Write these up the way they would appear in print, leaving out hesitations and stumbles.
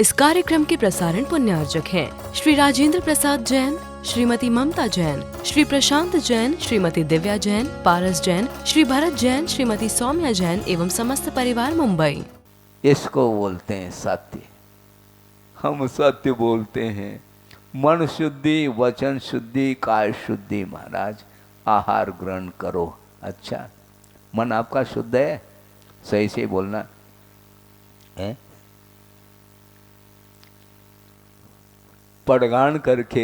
इस कार्यक्रम के प्रसारण पुण्यार्जक हैं श्री राजेंद्र प्रसाद जैन, श्रीमती ममता जैन, श्री प्रशांत जैन, श्रीमती दिव्या जैन, पारस जैन, श्री भरत जैन, श्रीमती सौम्या जैन एवं समस्त परिवार मुंबई। इसको बोलते हैं सत्य। हम सत्य बोलते हैं। मन शुद्धि, वचन शुद्धि, काय शुद्धि। महाराज आहार ग्रहण करो। अच्छा, मन आपका शुद्ध है? सही से बोलना है। पड़गान करके,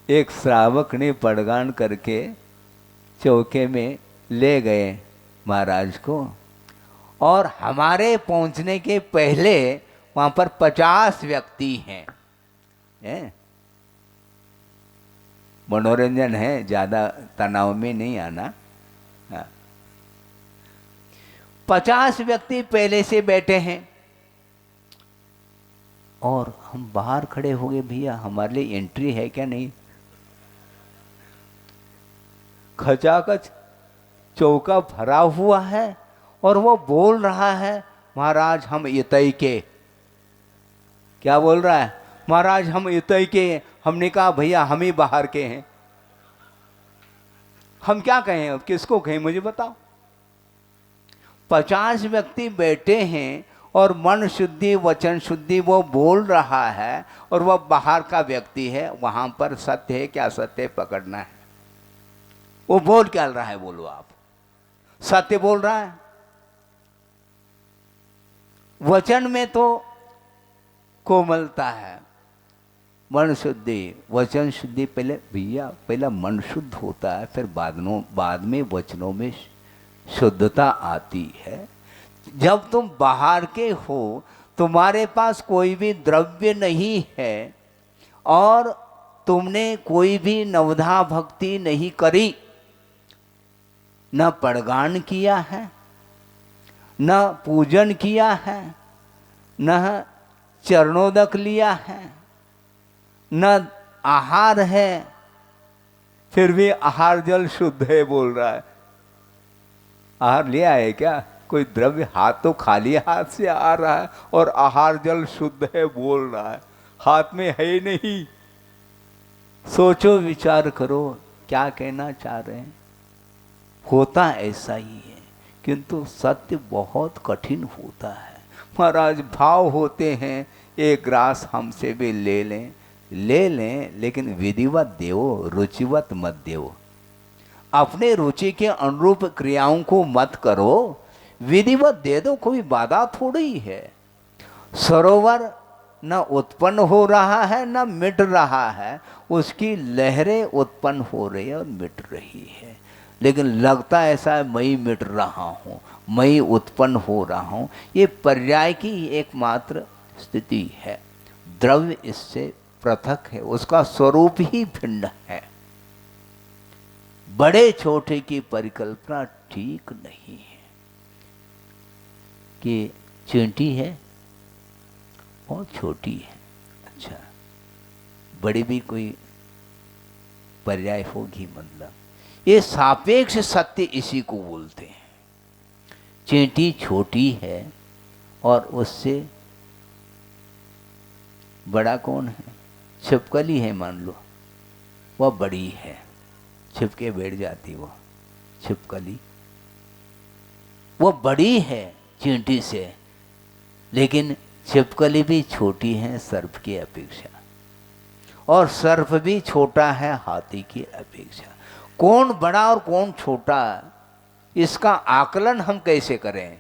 एक श्रावक ने पड़गान करके चौके में ले गए महाराज को, और हमारे पहुंचने के पहले वहां पर 50 व्यक्ति हैं। मनोरंजन है, ज्यादा तनाव में नहीं आना। 50 व्यक्ति पहले से बैठे हैं और हम बाहर खड़े हो गए, भैया हमारे लिए एंट्री है क्या? नहीं। खचाखच चौका भरा हुआ है और वो बोल रहा है, महाराज हम इतई के। क्या बोल रहा है? महाराज हम इतई के। हमने कहा भैया हम ही बाहर के हैं। हम क्या कहें अब, किसको कहें मुझे बताओ। 50 व्यक्ति बैठे हैं और मन शुद्धि वचन शुद्धि वो बोल रहा है, और वह बाहर का व्यक्ति है। वहां पर सत्य है क्या? सत्य पकड़ना है। वो बोल क्या रहा है? बोलो आप। सत्य बोल रहा है। वचन में तो कोमलता है। मन शुद्धि वचन शुद्धि, पहले भैया पहला मन शुद्ध होता है, फिर बाद में वचनों में शुद्धता आती है। जब तुम बाहर के हो, तुम्हारे पास कोई भी द्रव्य नहीं है और तुमने कोई भी नवधा भक्ति नहीं करी, न पड़गान किया है, न पूजन किया है, न चरणोदक लिया है, न आहार है, फिर भी आहार जल शुद्ध है बोल रहा है। आहार लिया है क्या? कोई द्रव्य? हाथ तो खाली हाथ से आ रहा है और आहार जल शुद्ध है बोल रहा है। हाथ में है नहीं। सोचो, विचार करो, क्या कहना चाह रहे हैं। होता ऐसा ही है, किंतु सत्य बहुत कठिन होता है। महाराज भाव होते हैं, एक ग्रास हमसे भी ले लें, लेकिन विधिवत देवो, रुचिवत मत देवो। अपने रुचि के अनुरूप क्रियाओं को मत करो, विधिवत दे दो, कोई बाधा थोड़ी है। सरोवर न उत्पन्न हो रहा है न मिट रहा है, उसकी लहरें उत्पन्न हो रही है और मिट रही है, लेकिन लगता ऐसा है मैं मिट रहा हूँ, मैं उत्पन्न हो रहा हूँ। ये पर्याय की एकमात्र स्थिति है। द्रव्य इससे पृथक है, उसका स्वरूप ही भिन्न है। बड़े छोटे की परिकल्पना ठीक नहीं है कि चींटी है और छोटी है। अच्छा, बड़ी भी कोई पर्याय होगी? मतलब ये सापेक्ष सत्य इसी को बोलते हैं। चींटी छोटी है और उससे बड़ा कौन है? छिपकली है मान लो, वह बड़ी है, छिपके बैठ जाती वो छिपकली। वो बड़ी है चींटी से, लेकिन छिपकली भी छोटी है सर्प की अपेक्षा, और सर्प भी छोटा है हाथी की अपेक्षा। कौन बड़ा और कौन छोटा, इसका आकलन हम कैसे करें?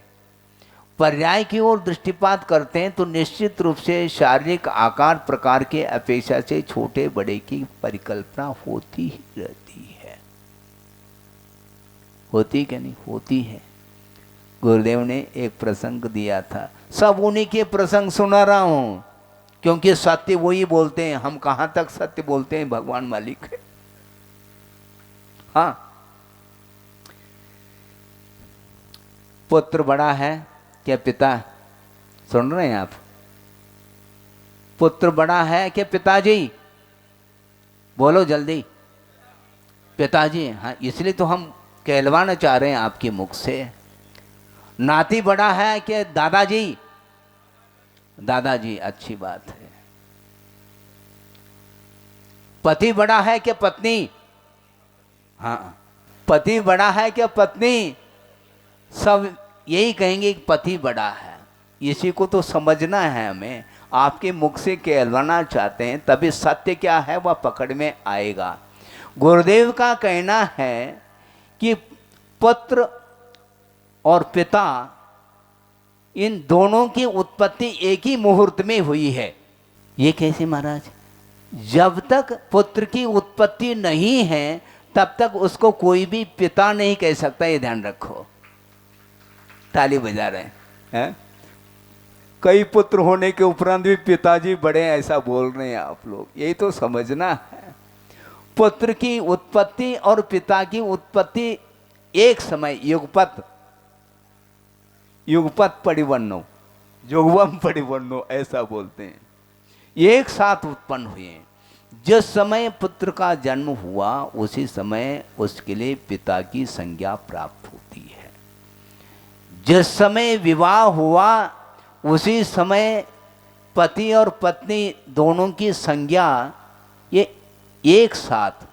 पर्याय की ओर दृष्टिपात करते हैं तो निश्चित रूप से शारीरिक आकार प्रकार के अपेक्षा से छोटे बड़े की परिकल्पना होती ही रहती है। होती क्या नहीं होती है। गुरुदेव ने एक प्रसंग दिया था, सब उन्हीं के प्रसंग सुना रहा हूं, क्योंकि सत्य वही बोलते हैं। हम कहां तक सत्य बोलते हैं, भगवान मालिक है। हाँ, पुत्र बड़ा है क्या पिता? सुन रहे हैं आप? पुत्र बड़ा है क्या पिताजी? बोलो जल्दी। पिताजी। हाँ, इसलिए तो हम कहलवाना चाह रहे हैं आपके मुख से। नाती बड़ा है कि दादाजी? दादाजी अच्छी बात है। पति बड़ा है क्या पत्नी? हाँ, पति बड़ा है क्या पत्नी? सब यही कहेंगे कि पति बड़ा है। इसी को तो समझना है हमें। आपके मुख से कहलाना चाहते हैं तभी सत्य क्या है वह पकड़ में आएगा। गुरुदेव का कहना है कि पुत्र और पिता इन दोनों की उत्पत्ति एक ही मुहूर्त में हुई है। ये कैसे महाराज? जब तक पुत्र की उत्पत्ति नहीं है तब तक उसको कोई भी पिता नहीं कह सकता। ये ध्यान रखो। ताली बजा रहे हैं? कई पुत्र होने के उपरांत भी पिताजी बड़े ऐसा बोल रहे हैं आप लोग। यही तो समझना है। पुत्र की उत्पत्ति और पिता की उत्पत्ति एक समय युगपत परिवन्नो, युगवम परिवन्नो ऐसा बोलते हैं, एक साथ उत्पन्न हुए। जिस समय पुत्र का जन्म हुआ उसी समय उसके लिए पिता की संज्ञा प्राप्त होती है। जिस समय विवाह हुआ उसी समय पति और पत्नी दोनों की संज्ञा ये एक साथ।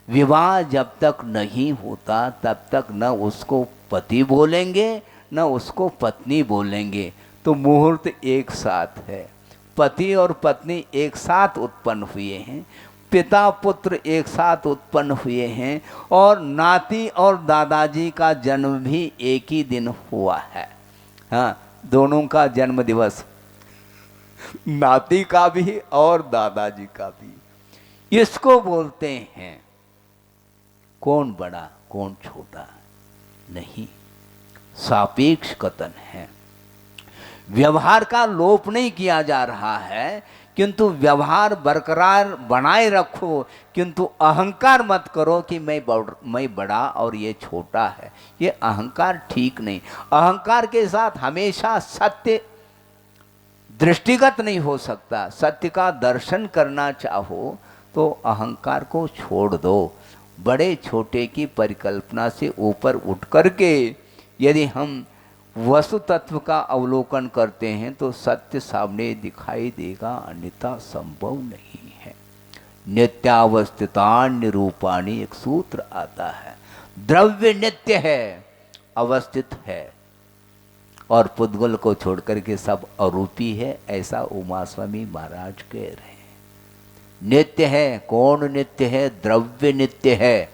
विवाह जब तक नहीं होता तब तक न उसको पति बोलेंगे न उसको पत्नी बोलेंगे। तो मुहूर्त एक साथ है। पति और पत्नी एक साथ उत्पन्न हुए हैं, पिता पुत्र एक साथ उत्पन्न हुए हैं, और नाती और दादाजी का जन्म भी एक ही दिन हुआ है। हाँ, दोनों का जन्म दिवस, नाती का भी और दादाजी का भी। इसको बोलते हैं कौन बड़ा कौन छोटा नहीं, सापेक्ष कथन है। व्यवहार का लोप नहीं किया जा रहा है, किंतु व्यवहार बरकरार बनाए रखो, किंतु अहंकार मत करो कि मैं बड़ा और ये छोटा है। ये अहंकार ठीक नहीं। अहंकार के साथ हमेशा सत्य दृष्टिगत नहीं हो सकता। सत्य का दर्शन करना चाहो तो अहंकार को छोड़ दो। बड़े छोटे की परिकल्पना से ऊपर उठ करके यदि हम वस्तु तत्व का अवलोकन करते हैं तो सत्य सामने दिखाई देगा, अन्यथा संभव नहीं है। नित्यावस्थितान निरूपाणी एक सूत्र आता है। द्रव्य नित्य है, अवस्थित है, और पुद्गल को छोड़कर के सब अरूपी है, ऐसा उमा स्वामी महाराज कह रहे हैं। नित्य है, कौन नित्य है? द्रव्य नित्य है।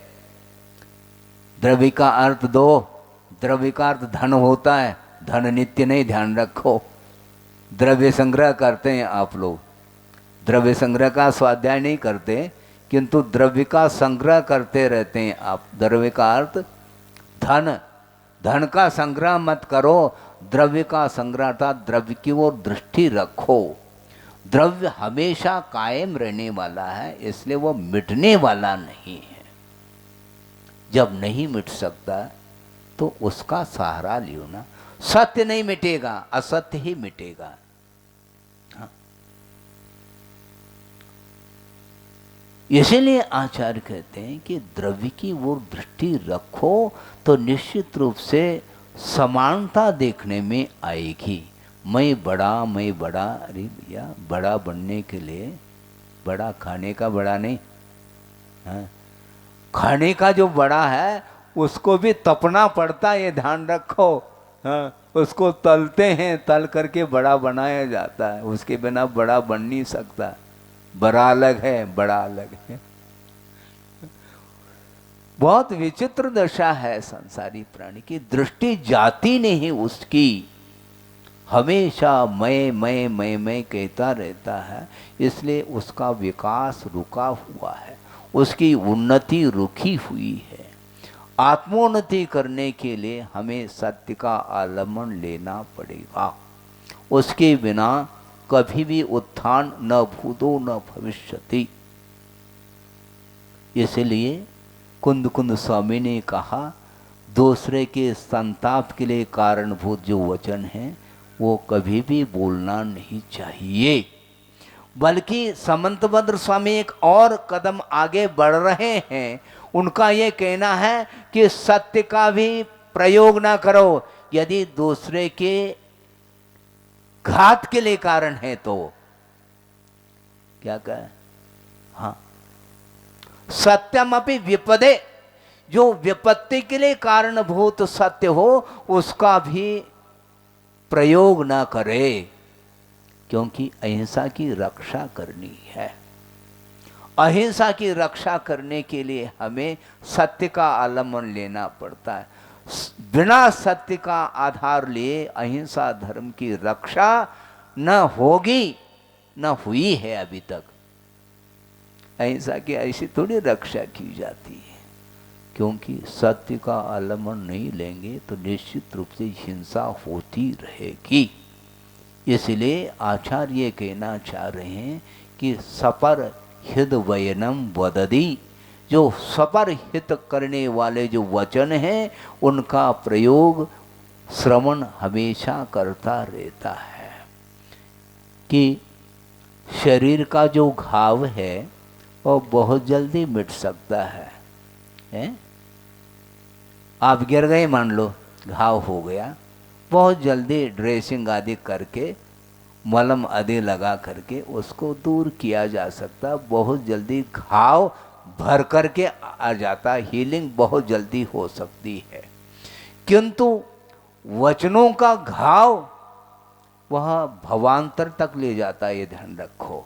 द्रव्य का अर्थ दो, द्रव्य का अर्थ धन होता है, धन नित्य नहीं, ध्यान रखो। द्रव्य संग्रह करते हैं आप लोग, द्रव्य संग्रह का स्वाध्याय नहीं करते, किंतु द्रव्य का संग्रह करते रहते हैं आप। द्रव्य का अर्थ धन, धन का संग्रह मत करो, द्रव्य का संग्रह था। द्रव्य की ओर दृष्टि रखो। द्रव्य हमेशा कायम रहने वाला है, इसलिए वो मिटने वाला नहीं है। जब नहीं मिट सकता तो उसका सहारा लियो ना। सत्य नहीं मिटेगा, असत्य ही मिटेगा। हाँ। इसीलिए आचार्य कहते हैं कि द्रव्य की ओर दृष्टि रखो तो निश्चित रूप से समानता देखने में आएगी। मैं बड़ा, अरे भैया, बड़ा बनने के लिए बड़ा खाने का बड़ा नहीं। हाँ, खाने का जो बड़ा है उसको भी तपना पड़ता है, ये ध्यान रखो। हाँ, उसको तलते हैं, तल करके बड़ा बनाया जाता है, उसके बिना बड़ा बन नहीं सकता। बड़ा अलग है, बड़ा अलग है। बहुत विचित्र दशा है संसारी प्राणी की। दृष्टि जाती नहीं उसकी, हमेशा मैं कहता रहता है, इसलिए उसका विकास रुका हुआ है, उसकी उन्नति रुकी हुई है। आत्मोन्नति करने के लिए हमें सत्य का आलम्बन लेना पड़ेगा। उसके बिना कभी भी उत्थान न भूतो न भविष्यति। इसलिए कुंद कुंद स्वामी ने कहा, दूसरे के संताप के लिए कारणभूत जो वचन है वो कभी भी बोलना नहीं चाहिए। बल्कि समंतभद्र स्वामी एक और कदम आगे बढ़ रहे हैं। उनका ये कहना है कि सत्य का भी प्रयोग ना करो। यदि दूसरे के घात के लिए कारण है तो क्या कहे, हाँ, सत्यमपि विपदे, जो विपत्ति के लिए कारणभूत सत्य हो उसका भी प्रयोग न करे, क्योंकि अहिंसा की रक्षा करनी है। अहिंसा की रक्षा करने के लिए हमें सत्य का आलम्बन लेना पड़ता है। बिना सत्य का आधार लिए अहिंसा धर्म की रक्षा न होगी, न हुई है अभी तक। अहिंसा की ऐसी थोड़ी रक्षा की जाती है, क्योंकि सत्य का आलम्बन नहीं लेंगे तो निश्चित रूप से हिंसा होती रहेगी। इसलिए आचार्य कहना चाह रहे हैं कि सपर हित वयनम वदति, जो सपर हित करने वाले जो वचन हैं उनका प्रयोग श्रवण हमेशा करता रहता है। कि शरीर का जो घाव है वो बहुत जल्दी मिट सकता है, हैं? आप गिर गए, मान लो घाव हो गया, बहुत जल्दी ड्रेसिंग आदि करके मलम आदि लगा करके उसको दूर किया जा सकता, बहुत जल्दी घाव भर करके आ जाता, हीलिंग बहुत जल्दी हो सकती है। किंतु वचनों का घाव वह भवांतर तक ले जाता है, ये ध्यान रखो।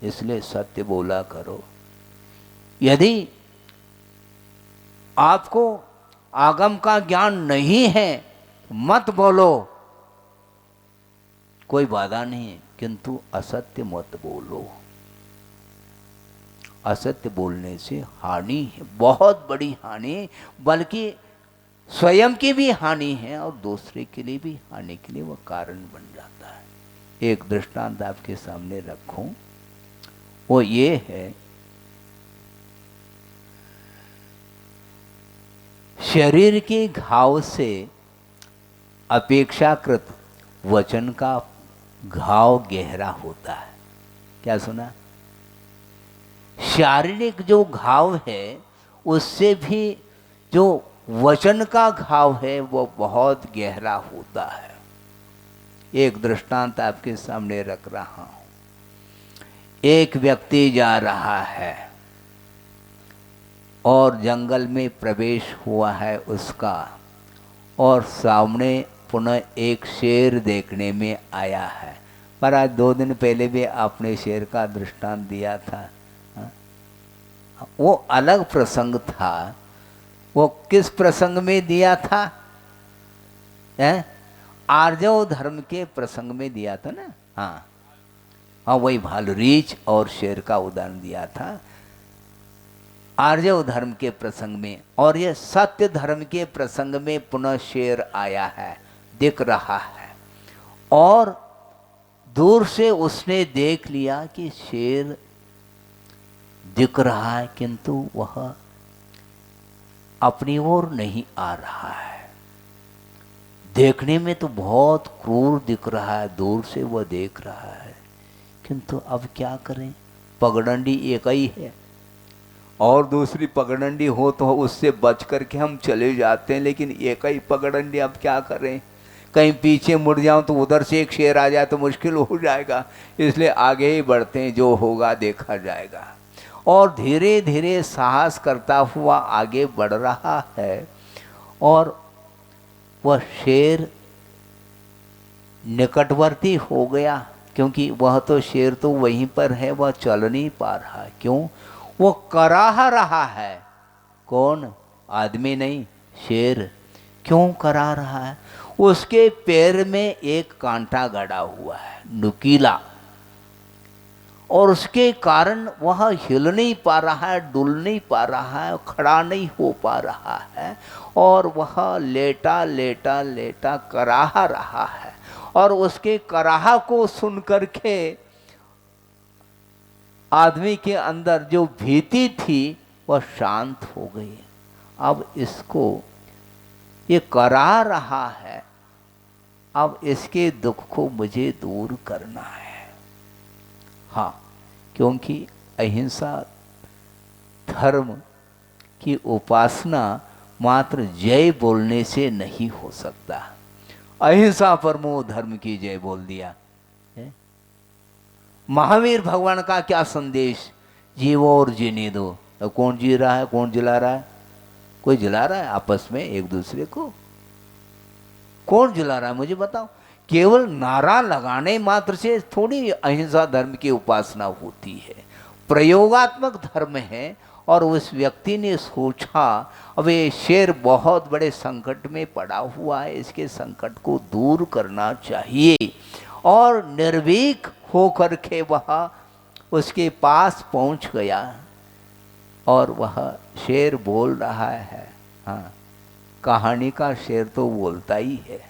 इसलिए सत्य बोला करो। यदि आपको आगम का ज्ञान नहीं है मत बोलो, कोई बाधा नहीं है, किंतु असत्य मत बोलो। असत्य बोलने से हानि है, बहुत बड़ी हानि, बल्कि स्वयं की भी हानि है और दूसरे के लिए भी हानि के लिए वह कारण बन जाता है। एक दृष्टांत आपके सामने रखूं, वो ये है, शरीर के घाव से अपेक्षाकृत वचन का घाव गहरा होता है। क्या सुना? शारीरिक जो घाव है उससे भी जो वचन का घाव है वो बहुत गहरा होता है। एक दृष्टांत आपके सामने रख रहा हूं। एक व्यक्ति जा रहा है और जंगल में प्रवेश हुआ है उसका, और सामने पुनः एक शेर देखने में आया है। पर आज 2 दिन पहले भी आपने शेर का दृष्टांत दिया था, वो अलग प्रसंग था। वो किस प्रसंग में दिया था? आर्जव धर्म के प्रसंग में दिया था ना। हाँ हाँ, वही भालू, रीछ और शेर का उदाहरण दिया था आर्जव धर्म के प्रसंग में। और ये सत्य धर्म के प्रसंग में पुनः शेर आया है, दिख रहा है, और दूर से उसने देख लिया कि शेर दिख रहा है, किंतु वह अपनी ओर नहीं आ रहा है। देखने में तो बहुत क्रूर दिख रहा है, दूर से वह देख रहा है, किंतु अब क्या करें, पगडंडी एक ही है, और दूसरी पगडंडी हो तो उससे बच करके हम चले जाते हैं, लेकिन एक ही पगडंडी, अब क्या करें, कहीं पीछे मुड़ जाऊं तो उधर से एक शेर आ जाए तो मुश्किल हो जाएगा। इसलिए आगे ही बढ़ते हैं, जो होगा देखा जाएगा। और धीरे धीरे साहस करता हुआ आगे बढ़ रहा है, और वह शेर निकटवर्ती हो गया, क्योंकि वह तो शेर तो वहीं पर है, वह चल नहीं पा रहा। क्यों? वो कराह रहा है। कौन? आदमी नहीं, शेर। क्यों करा रहा है? उसके पैर में एक कांटा गड़ा हुआ है, नुकीला, और उसके कारण वह हिल नहीं पा रहा है, डुल नहीं पा रहा है, खड़ा नहीं हो पा रहा है, और वह लेटा लेटा लेटा कराह रहा है। और उसके कराह को सुन करके आदमी के अंदर जो भीति थी वह शांत हो गई। अब इसको, ये करा रहा है, अब इसके दुख को मुझे दूर करना है। हाँ, क्योंकि अहिंसा धर्म की उपासना मात्र जय बोलने से नहीं हो सकता। अहिंसा परमो धर्म की जय बोल दिया। महावीर भगवान का क्या संदेश, जीवो और जीने दो। तो कौन जी रहा है, कौन जला रहा है? कोई जला रहा है आपस में एक दूसरे को? कौन जला रहा है मुझे बताओ। केवल नारा लगाने मात्र से थोड़ी अहिंसा धर्म की उपासना होती है, प्रयोगात्मक धर्म है। और उस व्यक्ति ने सोचा अब ये शेर बहुत बड़े संकट में पड़ा हुआ है, इसके संकट को दूर करना चाहिए। और निर्भीक होकर के वह उसके पास पहुंच गया और वह शेर बोल रहा है। हाँ, कहानी का शेर तो बोलता ही है।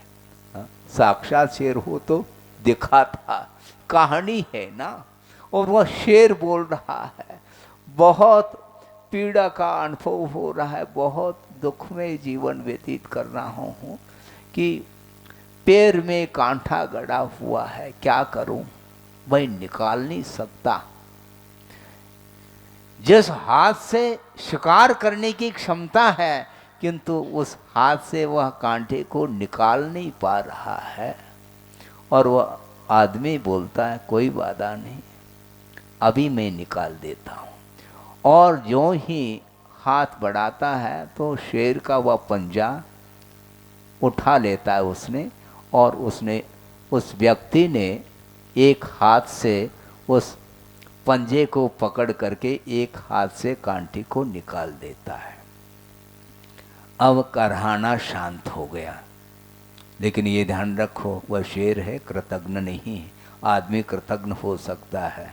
हाँ, साक्षात शेर हो तो दिखा था, कहानी है ना। और वह शेर बोल रहा है, बहुत पीड़ा का अनुभव हो रहा है, बहुत दुख में जीवन व्यतीत कर रहा हूँ कि पैर में कांटा गड़ा हुआ है, क्या करूं, मैं निकाल नहीं सकता। जिस हाथ से शिकार करने की क्षमता है, किंतु उस हाथ से वह कांटे को निकाल नहीं पा रहा है। और वह आदमी बोलता है कोई बाधा नहीं, अभी मैं निकाल देता हूँ। और जो ही हाथ बढ़ाता है तो शेर का वह पंजा उठा लेता है उसने, और उसने उस व्यक्ति ने एक हाथ से उस पंजे को पकड़ करके एक हाथ से कांटे को निकाल देता है। अब करहाना शांत हो गया। लेकिन ये ध्यान रखो, वह शेर है, कृतज्ञ नहीं है। आदमी कृतज्ञ हो सकता है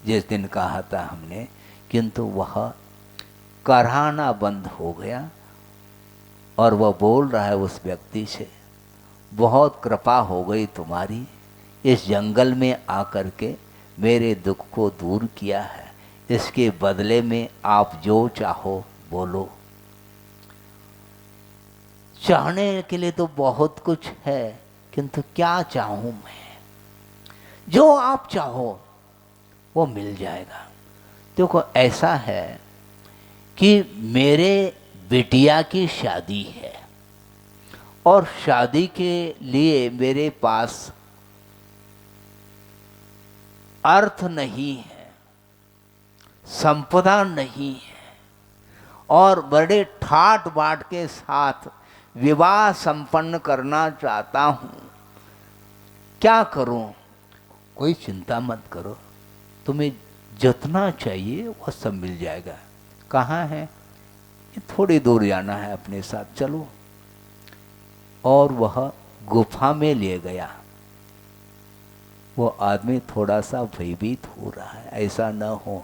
जिस दिन कहा था हमने, किंतु वह करहाना बंद हो गया। और वह बोल रहा है उस व्यक्ति से, बहुत कृपा हो गई तुम्हारी, इस जंगल में आकर के मेरे दुख को दूर किया है। इसके बदले में आप जो चाहो बोलो। चाहने के लिए तो बहुत कुछ है, किंतु क्या चाहूं मैं? जो आप चाहो वो मिल जाएगा। देखो ऐसा है कि मेरे बिटिया की शादी है और शादी के लिए मेरे पास अर्थ नहीं है, संपदा नहीं है, और बड़े ठाट बाट के साथ विवाह संपन्न करना चाहता हूँ, क्या करूँ? कोई चिंता मत करो, तुम्हें जितना चाहिए वह सब मिल जाएगा। कहाँ है? ये थोड़ी दूर जाना है, अपने साथ चलो। और वह गुफा में ले गया। वो आदमी थोड़ा सा भयभीत हो रहा है, ऐसा न हो।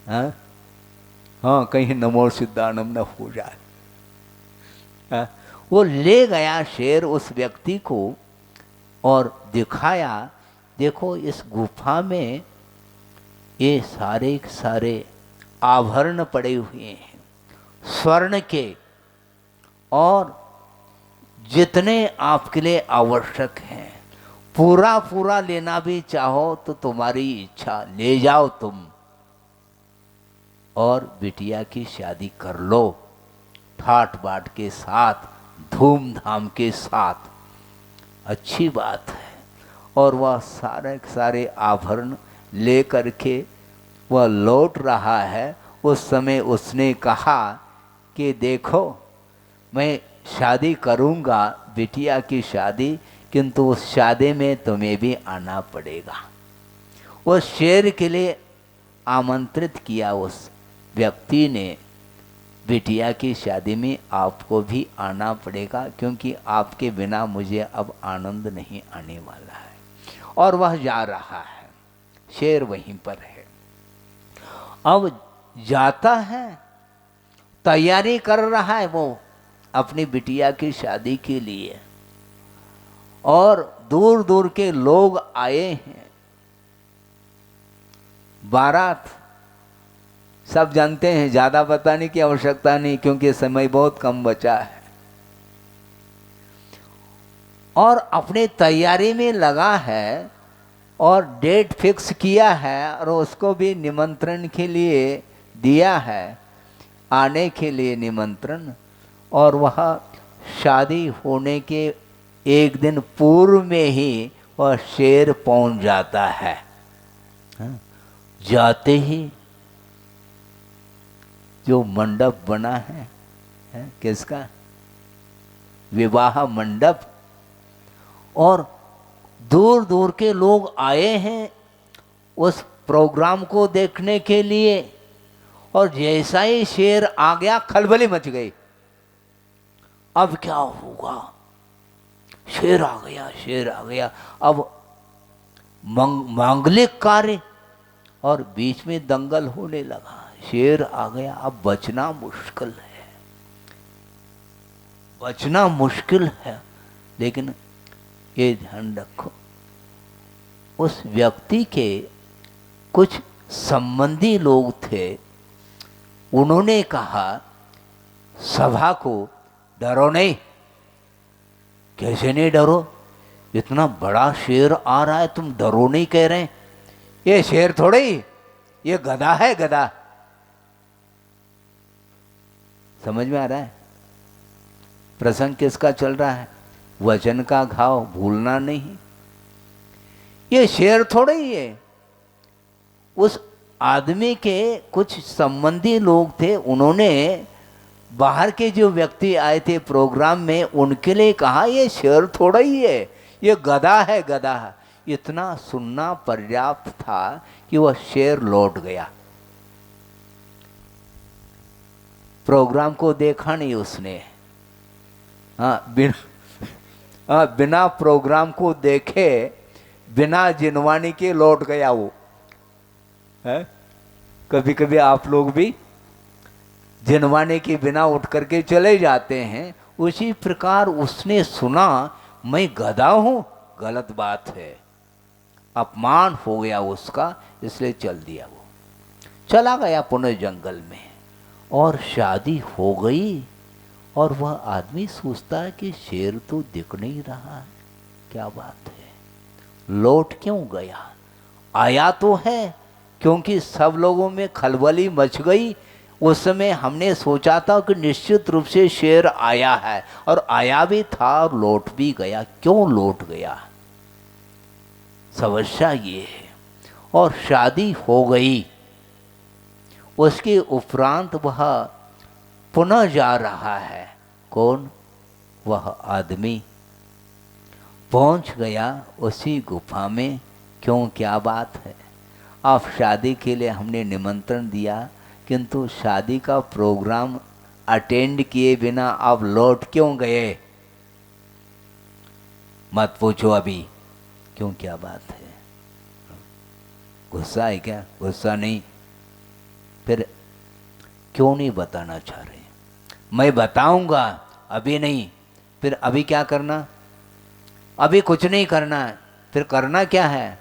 हाँ हाँ, कहीं नमो सिद्धानम न हो जाए। हाँ? वो ले गया शेर उस व्यक्ति को और दिखाया, देखो इस गुफा में ये सारे सारे आभरण पड़े हुए हैं स्वर्ण के, और जितने आपके लिए आवश्यक हैं, पूरा पूरा लेना भी चाहो तो तुम्हारी इच्छा, ले जाओ तुम और बिटिया की शादी कर लो, ठाट बाट के साथ, धूमधाम के साथ। अच्छी बात है। और वह सारे सारे आभरण ले करके वह लौट रहा है। उस समय उसने कहा कि देखो मैं शादी करूँगा, बिटिया की शादी, किंतु उस शादी में तुम्हें भी आना पड़ेगा। वो शेर के लिए आमंत्रित किया उस व्यक्ति ने, बिटिया की शादी में आपको भी आना पड़ेगा, क्योंकि आपके बिना मुझे अब आनंद नहीं आने वाला है। और वह जा रहा है, शेर वहीं पर है। अब जाता है, तैयारी कर रहा है वो अपनी बिटिया की शादी के लिए, और दूर दूर के लोग आए हैं। बारात सब जानते हैं, ज़्यादा बताने की आवश्यकता नहीं, क्योंकि समय बहुत कम बचा है। और अपने तैयारी में लगा है और डेट फिक्स किया है, और उसको भी निमंत्रण के लिए दिया है, आने के लिए निमंत्रण। और वह शादी होने के एक दिन पूर्व में ही वह शेर पहुंच जाता है। हाँ? जाते ही जो मंडप बना है, किसका? विवाह मंडप, और दूर दूर के लोग आए हैं उस प्रोग्राम को देखने के लिए। और जैसा ही शेर आ गया, खलबली मच गई। अब क्या होगा? शेर आ गया, शेर आ गया। अब मांगलिक कार्य, और बीच में दंगल होने लगा। शेर आ गया, अब बचना मुश्किल है, बचना मुश्किल है। लेकिन ये ध्यान रखो, उस व्यक्ति के कुछ संबंधी लोग थे, उन्होंने कहा सभा को, डरो नहीं। कैसे नहीं डरो? इतना बड़ा शेर आ रहा है, तुम डरो नहीं कह रहे? ये शेर थोड़े ही, ये गधा है, गधा। समझ में आ रहा है प्रसंग किसका चल रहा है? वचन का घाव भूलना नहीं। ये शेर थोड़े ही है। उस आदमी के कुछ संबंधी लोग थे, उन्होंने बाहर के जो व्यक्ति आए थे प्रोग्राम में, उनके लिए कहा ये शेर थोड़ा ही है, ये गधा है, गधा है। इतना सुनना पर्याप्त था कि वह शेर लौट गया। प्रोग्राम को देखा नहीं उसने। बिना प्रोग्राम को देखे, बिना जिनवानी के लौट गया वो है। कभी कभी आप लोग भी जिनवाने के बिना उठ करके चले जाते हैं। उसी प्रकार उसने सुना मैं गधा हूं, गलत बात है, अपमान हो गया उसका, इसलिए चल दिया। वो चला गया पुनः जंगल में, और शादी हो गई। और वह आदमी सोचता है कि शेर तो दिख नहीं रहा है, क्या बात है, लौट क्यों गया? आया तो है, क्योंकि सब लोगों में खलबली मच गई। उस समय हमने सोचा था कि निश्चित रूप से शेर आया है, और आया भी था और लौट भी गया। क्यों लौट गया? समस्या ये है। और शादी हो गई, उसके उपरांत वह पुनः जा रहा है। कौन? वह आदमी पहुंच गया उसी गुफा में। क्यों, क्या बात है? अब शादी के लिए हमने निमंत्रण दिया, किंतु शादी का प्रोग्राम अटेंड किए बिना आप लौट क्यों गए? मत पूछो अभी, क्यों, क्या बात है? गुस्सा है क्या? गुस्सा नहीं। फिर क्यों नहीं बताना चाह रहे? मैं बताऊंगा, अभी नहीं। फिर अभी क्या करना? अभी कुछ नहीं करना है। फिर करना क्या है?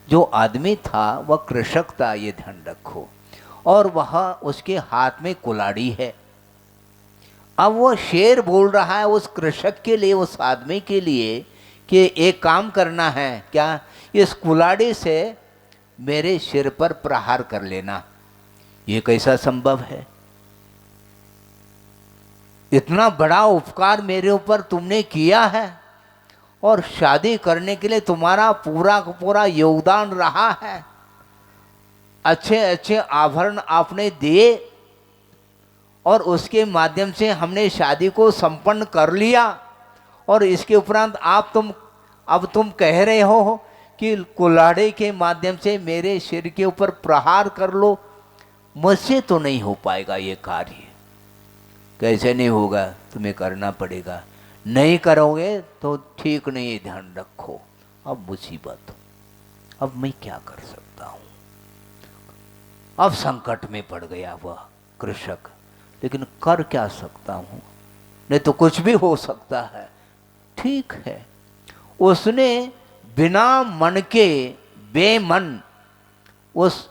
जो आदमी था वह कृषक था, ये ध्यान रखो, और वह उसके हाथ में कुल्हाड़ी है। अब वो शेर बोल रहा है उस कृषक के लिए, उस आदमी के लिए, कि एक काम करना है। क्या? इस कुल्हाड़ी से मेरे सिर पर प्रहार कर लेना। ये कैसा संभव है? इतना बड़ा उपकार मेरे ऊपर तुमने किया है, और शादी करने के लिए तुम्हारा पूरा का पूरा योगदान रहा है, अच्छे अच्छे आभरण आपने दिए, और उसके माध्यम से हमने शादी को संपन्न कर लिया। और इसके उपरांत अब तुम कह रहे हो कि कुल्हाड़ी के माध्यम से मेरे सिर के ऊपर प्रहार कर लो। मुझसे तो नहीं हो पाएगा ये कार्य। कैसे नहीं होगा? तुम्हें करना पड़ेगा। नहीं करोगे तो ठीक नहीं, ध्यान रखो। अब मुसीबत, अब मैं क्या कर सकता हूँ? अब संकट में पड़ गया वह कृषक, लेकिन कर क्या सकता हूँ? नहीं तो कुछ भी हो सकता है। ठीक है, उसने बिना मन के, बेमन, उस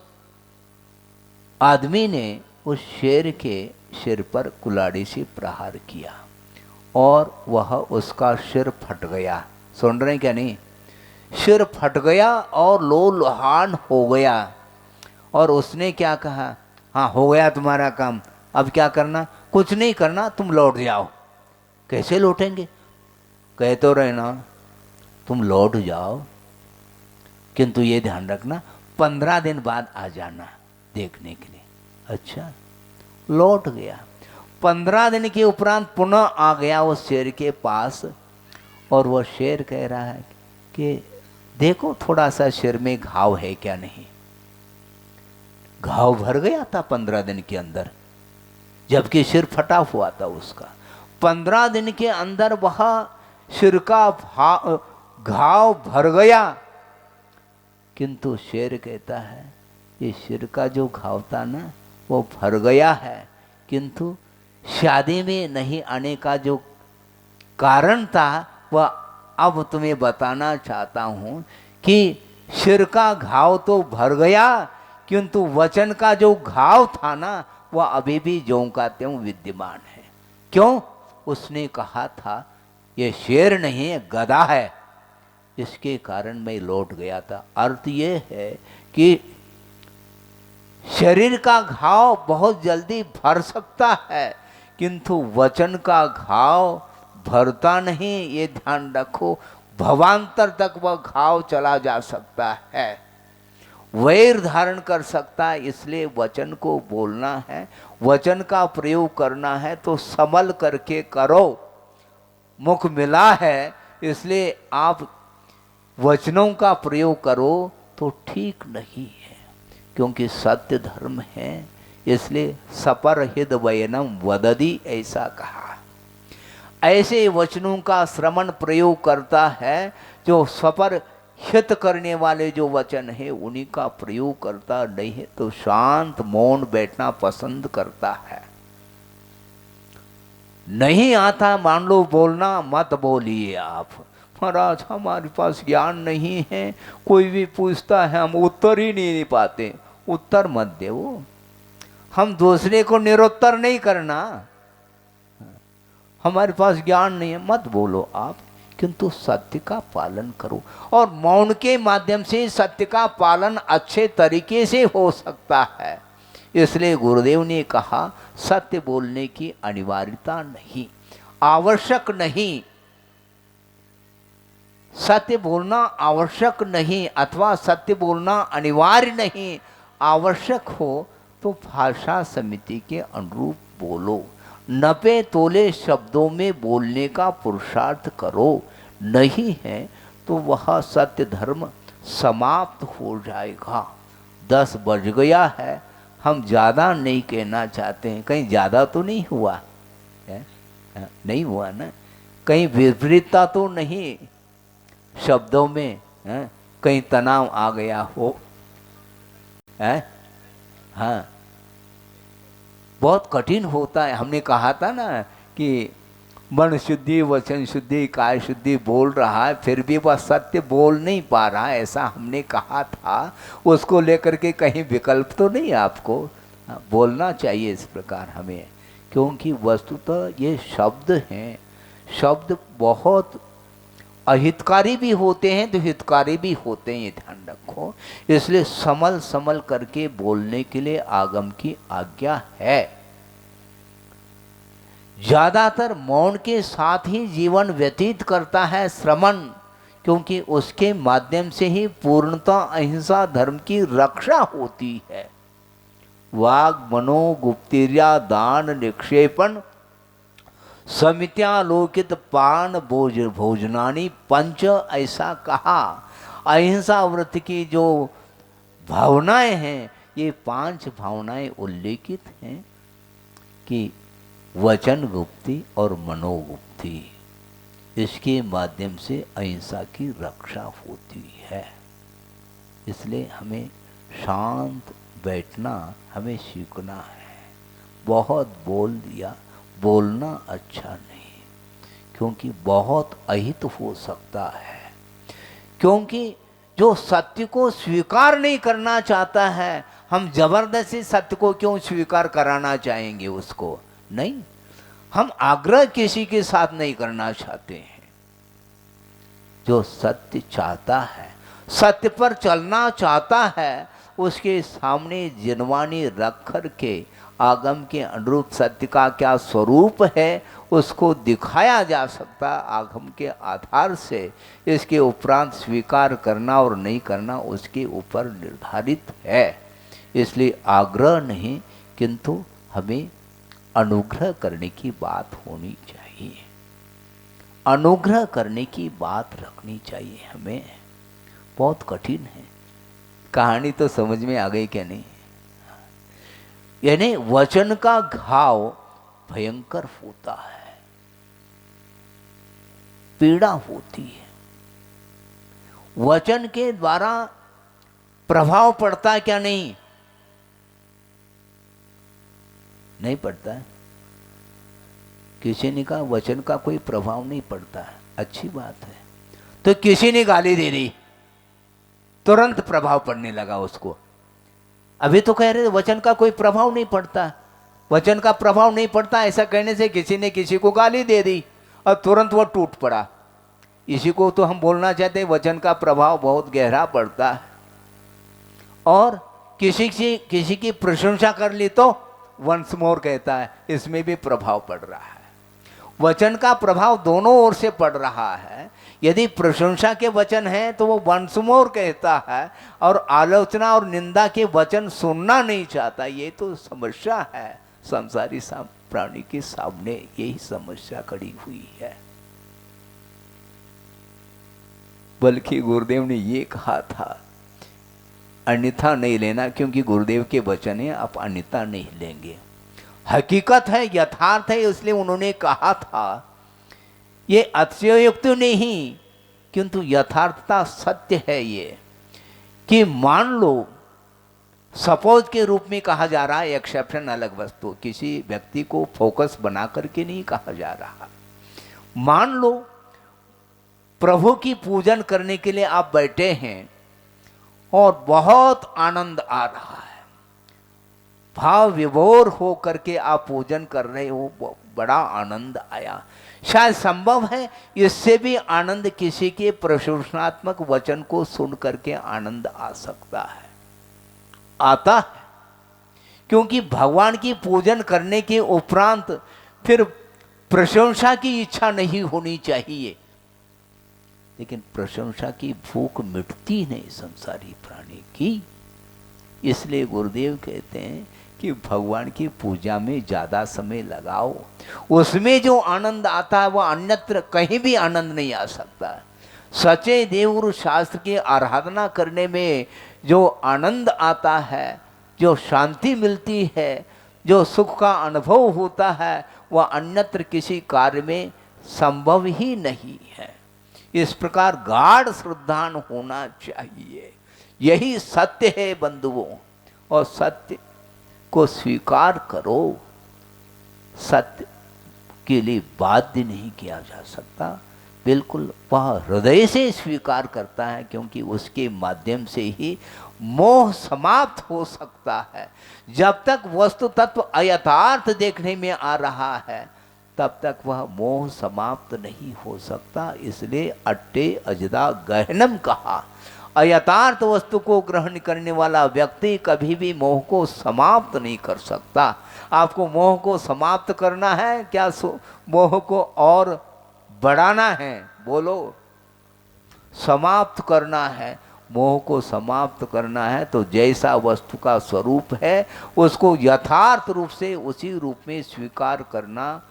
आदमी ने उस शेर के सिर पर कुल्हाड़ी से प्रहार किया, और वह उसका सिर फट गया। सुन रहे क्या? नहीं, सिर फट गया और लोलहान हो गया। और उसने क्या कहा? हाँ, हो गया तुम्हारा काम, अब क्या करना? कुछ नहीं करना, तुम लौट जाओ। कैसे लौटेंगे? कह तो रहे ना तुम लौट जाओ, किंतु ये ध्यान रखना 15 दिन बाद आ जाना देखने के लिए। अच्छा, लौट गया। 15 दिन के उपरांत पुनः आ गया उस शेर के पास, और वह शेर कह रहा है कि देखो थोड़ा सा सिर में घाव है क्या नहीं। घाव भर गया था 15 दिन के अंदर, जबकि सिर फटा हुआ था उसका। 15 दिन के अंदर वह सिर का घाव भर गया, किंतु शेर कहता है ये सिर का जो घाव था ना वो भर गया है, किंतु शादी में नहीं आने का जो कारण था वह अब तुम्हें बताना चाहता हूं कि सिर का घाव तो भर गया, किंतु वचन का जो घाव था ना वह अभी भी ज्यों का त्यों विद्यमान है। क्यों? उसने कहा था ये शेर नहीं है, गधा है, इसके कारण मैं लौट गया था। अर्थ ये है कि शरीर का घाव बहुत जल्दी भर सकता है, किंतु वचन का घाव भरता नहीं, ये ध्यान रखो। भवांतर तक वह घाव चला जा सकता है, वैर धारण कर सकता है। इसलिए वचन को बोलना है, वचन का प्रयोग करना है तो संभल करके करो। मुख मिला है इसलिए आप वचनों का प्रयोग करो तो ठीक नहीं है, क्योंकि सत्य धर्म है। इसलिए सपर हित वयनम वदति ऐसा कहा। ऐसे वचनों का श्रवण प्रयोग करता है, जो सपर हित करने वाले जो वचन है उन्हीं का प्रयोग करता नहीं है, तो शांत मौन बैठना पसंद करता है। नहीं आता मान लो बोलना, मत बोलिए आप। महाराज हमारे पास ज्ञान नहीं है, कोई भी पूछता है हम उत्तर ही नहीं पाते। उत्तर मत दो, हम दूसरे को निरुत्तर नहीं करना। हमारे पास ज्ञान नहीं है मत बोलो आप, किंतु सत्य का पालन करो। और मौन के माध्यम से सत्य का पालन अच्छे तरीके से हो सकता है। इसलिए गुरुदेव ने कहा सत्य बोलने की अनिवार्यता नहीं, आवश्यक नहीं। सत्य बोलना आवश्यक नहीं, अथवा सत्य बोलना अनिवार्य नहीं। आवश्यक हो तो भाषा समिति के अनुरूप बोलो, नपे तोले शब्दों में बोलने का पुरुषार्थ करो। नहीं है तो वह सत्य धर्म समाप्त हो जाएगा। 10 बज गया है, हम ज़्यादा नहीं कहना चाहते हैं। कहीं ज़्यादा तो नहीं हुआ है? नहीं हुआ ना? कहीं विपरीतता तो नहीं शब्दों में है? कहीं तनाव आ गया हो है? हाँ, बहुत कठिन होता है। हमने कहा था ना कि मन शुद्धि, वचन शुद्धि, काय शुद्धि बोल रहा है, फिर भी वह सत्य बोल नहीं पा रहा है, ऐसा हमने कहा था। उसको लेकर के कहीं विकल्प तो नहीं, आपको बोलना चाहिए इस प्रकार हमें, क्योंकि वस्तुतः ये शब्द हैं। शब्द बहुत अहितकारी भी होते हैं तो हितकारी भी होते हैं, ये ध्यान रखो। इसलिए संभल संभल करके बोलने के लिए आगम की आज्ञा है। ज्यादातर मौन के साथ ही जीवन व्यतीत करता है श्रमण, क्योंकि उसके माध्यम से ही पूर्णतः अहिंसा धर्म की रक्षा होती है। वाग मनो गुप्तिर्या दान निक्षेपण समित्यालोकित पान भोजनानी पंच, ऐसा कहा। अहिंसा व्रत की जो भावनाएं हैं, ये 5 भावनाएं उल्लेखित हैं कि वचन गुप्ति और मनोगुप्ति, इसके माध्यम से अहिंसा की रक्षा होती है। इसलिए हमें शांत बैठना हमें सीखना है। बहुत बोल दिया, बोलना अच्छा नहीं, क्योंकि बहुत अहित हो सकता है। क्योंकि जो सत्य को स्वीकार नहीं करना चाहता है, हम जबरदस्ती सत्य को क्यों स्वीकार कराना चाहेंगे उसको? नहीं, हम आग्रह किसी के साथ नहीं करना चाहते हैं। जो सत्य चाहता है, सत्य पर चलना चाहता है, उसके सामने जिनवानी रख कर के आगम के अनुरूप सत्य का क्या स्वरूप है उसको दिखाया जा सकता आगम के आधार से। इसके उपरांत स्वीकार करना और नहीं करना उसके ऊपर निर्धारित है। इसलिए आग्रह नहीं किंतु हमें अनुग्रह करने की बात होनी चाहिए, अनुग्रह करने की बात रखनी चाहिए। हमें बहुत कठिन है। कहानी तो समझ में आ गई क्या नहीं? यानी वचन का घाव भयंकर होता है, पीड़ा होती है। वचन के द्वारा प्रभाव पड़ता है क्या नहीं? नहीं पड़ता है। किसी ने कहा वचन का कोई प्रभाव नहीं पड़ता है, अच्छी बात है। तो किसी ने गाली दे दी, तुरंत प्रभाव पड़ने लगा उसको। अभी तो कह रहे वचन का कोई प्रभाव नहीं पड़ता, वचन का प्रभाव नहीं पड़ता। ऐसा कहने से किसी ने किसी को गाली दे दी और तुरंत वो टूट पड़ा। इसी को तो हम बोलना चाहते हैं, वचन का प्रभाव बहुत गहरा पड़ता है। और किसी की प्रशंसा कर ली तो वंस मोर कहता है, इसमें भी प्रभाव पड़ रहा है। वचन का प्रभाव दोनों ओर से पड़ रहा है। यदि प्रशंसा के वचन हैं तो वो वंस मोर कहता है, और आलोचना और निंदा के वचन सुनना नहीं चाहता। ये तो समस्या है, संसारी प्राणी के सामने यही समस्या खड़ी हुई है। बल्कि गुरुदेव ने ये कहा था, अन्यथा नहीं लेना, क्योंकि गुरुदेव के वचन है, आप अन्यथा नहीं लेंगे। हकीकत है, यथार्थ है, इसलिए उन्होंने कहा था। ये अतिशयोक्ति नहीं किंतु यथार्थता सत्य है। ये कि मान लो सपोज के रूप में कहा जा रहा है, एक्सेप्शन अलग वस्तु, किसी व्यक्ति को फोकस बना करके नहीं कहा जा रहा। मान लो प्रभु की पूजन करने के लिए आप बैठे हैं और बहुत आनंद आ रहा है, भाव विभोर हो करके आप पूजन कर रहे हो, बड़ा आनंद आया। शायद संभव है इससे भी आनंद किसी के प्रशंसात्मक वचन को सुन करके आनंद आ सकता है, आता है। क्योंकि भगवान की पूजन करने के उपरांत फिर प्रशंसा की इच्छा नहीं होनी चाहिए। लेकिन प्रशंसा की भूख मिटती नहीं संसारी प्राणी की। इसलिए गुरुदेव कहते हैं कि भगवान की पूजा में ज़्यादा समय लगाओ, उसमें जो आनंद आता है वह अन्यत्र कहीं भी आनंद नहीं आ सकता। सचे देवगुरु शास्त्र की आराधना करने में जो आनंद आता है, जो शांति मिलती है, जो सुख का अनुभव होता है, वह अन्यत्र किसी कार्य में संभव ही नहीं है। इस प्रकार गाढ़ श्रद्धान होना चाहिए। यही सत्य है बंधुओं, और सत्य को स्वीकार करो। सत्य के लिए बाध्य नहीं किया जा सकता, बिल्कुल वह हृदय से स्वीकार करता है, क्योंकि उसके माध्यम से ही मोह समाप्त हो सकता है। जब तक वस्तु तत्व अयथार्थ देखने में आ रहा है तब तक वह मोह समाप्त नहीं हो सकता। इसलिए अट्टे अजदा गहनम कहा। अयथार्थ वस्तु को ग्रहण करने वाला व्यक्ति कभी भी मोह को समाप्त नहीं कर सकता। आपको मोह को समाप्त करना है क्या? मोह को और बढ़ाना है? बोलो, समाप्त करना है। मोह को समाप्त करना है तो जैसा वस्तु का स्वरूप है उसको यथार्थ रूप से उसी रूप में स्वीकार करना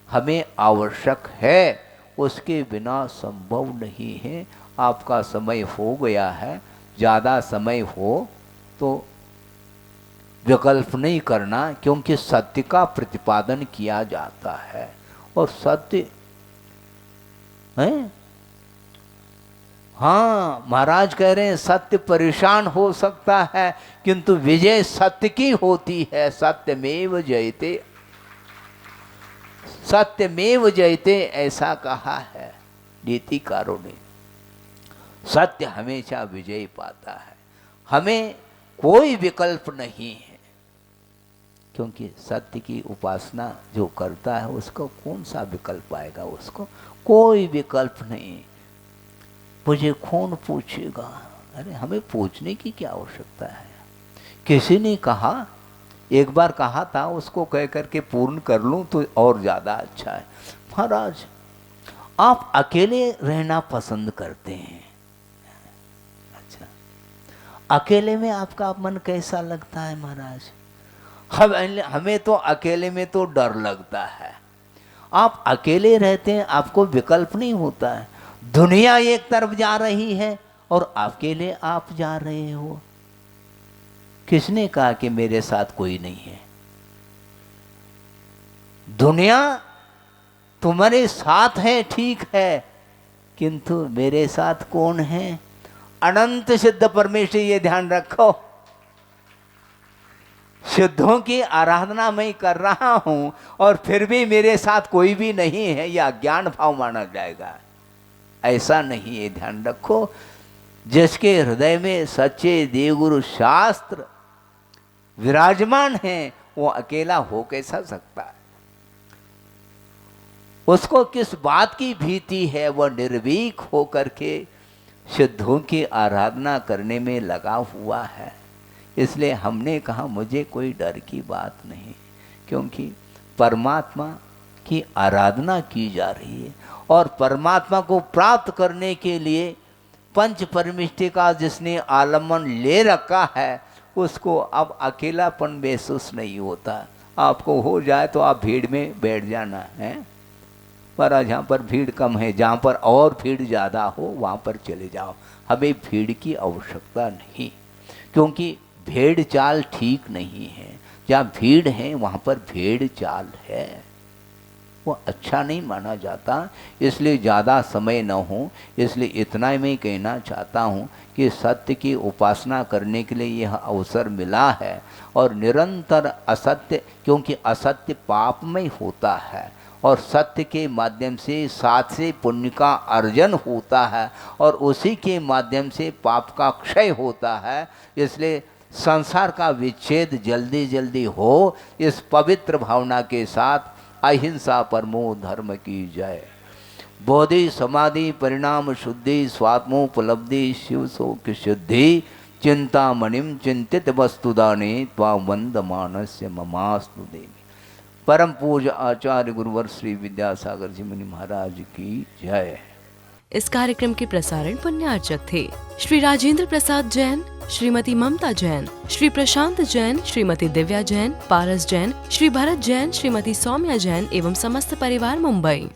हमें आवश्यक है। उसके बिना संभव नहीं है। आपका समय हो गया है, ज़्यादा समय हो तो विकल्प नहीं करना, क्योंकि सत्य का प्रतिपादन किया जाता है। और सत्य है, हाँ, महाराज कह रहे हैं सत्य परेशान हो सकता है किंतु विजय सत्य की होती है। सत्यमेव जयते, सत्यमेव जयते ऐसा कहा है नीतिकारों ने। सत्य हमेशा विजय पाता है, हमें कोई विकल्प नहीं है। क्योंकि सत्य की उपासना जो करता है उसको कौन सा विकल्प आएगा? उसको कोई विकल्प नहीं। मुझे कौन पूछेगा? अरे हमें पूछने की क्या आवश्यकता है। किसी ने कहा, एक बार कहा था, उसको कह करके पूर्ण कर लूं तो और ज़्यादा अच्छा है। महाराज आप अकेले रहना पसंद करते हैं, अच्छा, अकेले में आपका मन कैसा लगता है महाराज? हमें तो अकेले में तो डर लगता है। आप अकेले रहते हैं, आपको विकल्प नहीं होता है। दुनिया एक तरफ जा रही है और अकेले आप जा रहे हो। किसने कहा कि मेरे साथ कोई नहीं है? दुनिया तुम्हारे साथ है, ठीक है, किंतु मेरे साथ कौन है? अनंत सिद्ध परमेश्वर। ये ध्यान रखो, सिद्धों की आराधना मैं कर रहा हूं और फिर भी मेरे साथ कोई भी नहीं है, यह अज्ञान भाव माना जाएगा। ऐसा नहीं है, ध्यान रखो। जिसके हृदय में सच्चे देवगुरु शास्त्र विराजमान हैं, वो अकेला हो कैसा सकता है? उसको किस बात की भीति है? वह निर्भीक होकर के सिद्धों की आराधना करने में लगा हुआ है। इसलिए हमने कहा मुझे कोई डर की बात नहीं, क्योंकि परमात्मा की आराधना की जा रही है और परमात्मा को प्राप्त करने के लिए पंच परमिष्टि का जिसने आलम्बन ले रखा है, उसको अब अकेलापन महसूस नहीं होता। आपको हो जाए तो आप भीड़ में बैठ जाना है, पर जहाँ पर भीड़ कम है, जहाँ पर और भीड़ ज़्यादा हो वहाँ पर चले जाओ। हमें भीड़ की आवश्यकता नहीं, क्योंकि भेड़ चाल ठीक नहीं है। जहाँ भीड़ है वहाँ पर भेड़ चाल है, वो अच्छा नहीं माना जाता। इसलिए ज़्यादा समय न हो, इसलिए इतना ही मैं कहना चाहता हूँ कि सत्य की उपासना करने के लिए यह अवसर मिला है और निरंतर असत्य, क्योंकि असत्य पापमय होता है और सत्य के माध्यम से साथ से पुण्य का अर्जन होता है और उसी के माध्यम से पाप का क्षय होता है। इसलिए संसार का विच्छेद जल्दी जल्दी हो, इस पवित्र भावना के साथ अहिंसा परमो धर्म की जय। बोधि समाधि परिणाम शुद्धि स्वात्मोपलब्धि शिव शोक शुद्धि चिंतामणिम चिंतित वस्तुदाने त्वां वंदमानस्य ममास्तु देवी। परम पूज्य आचार्य गुरुवर श्री विद्यासागर जी मुनि महाराज की जय। इस कार्यक्रम के प्रसारण पुण्यार्चक थे श्री राजेंद्र प्रसाद जैन, श्रीमती ममता जैन, श्री प्रशांत जैन, श्रीमती दिव्या जैन, पारस जैन, श्री भरत जैन, श्रीमती सौम्या जैन एवं समस्त परिवार मुंबई।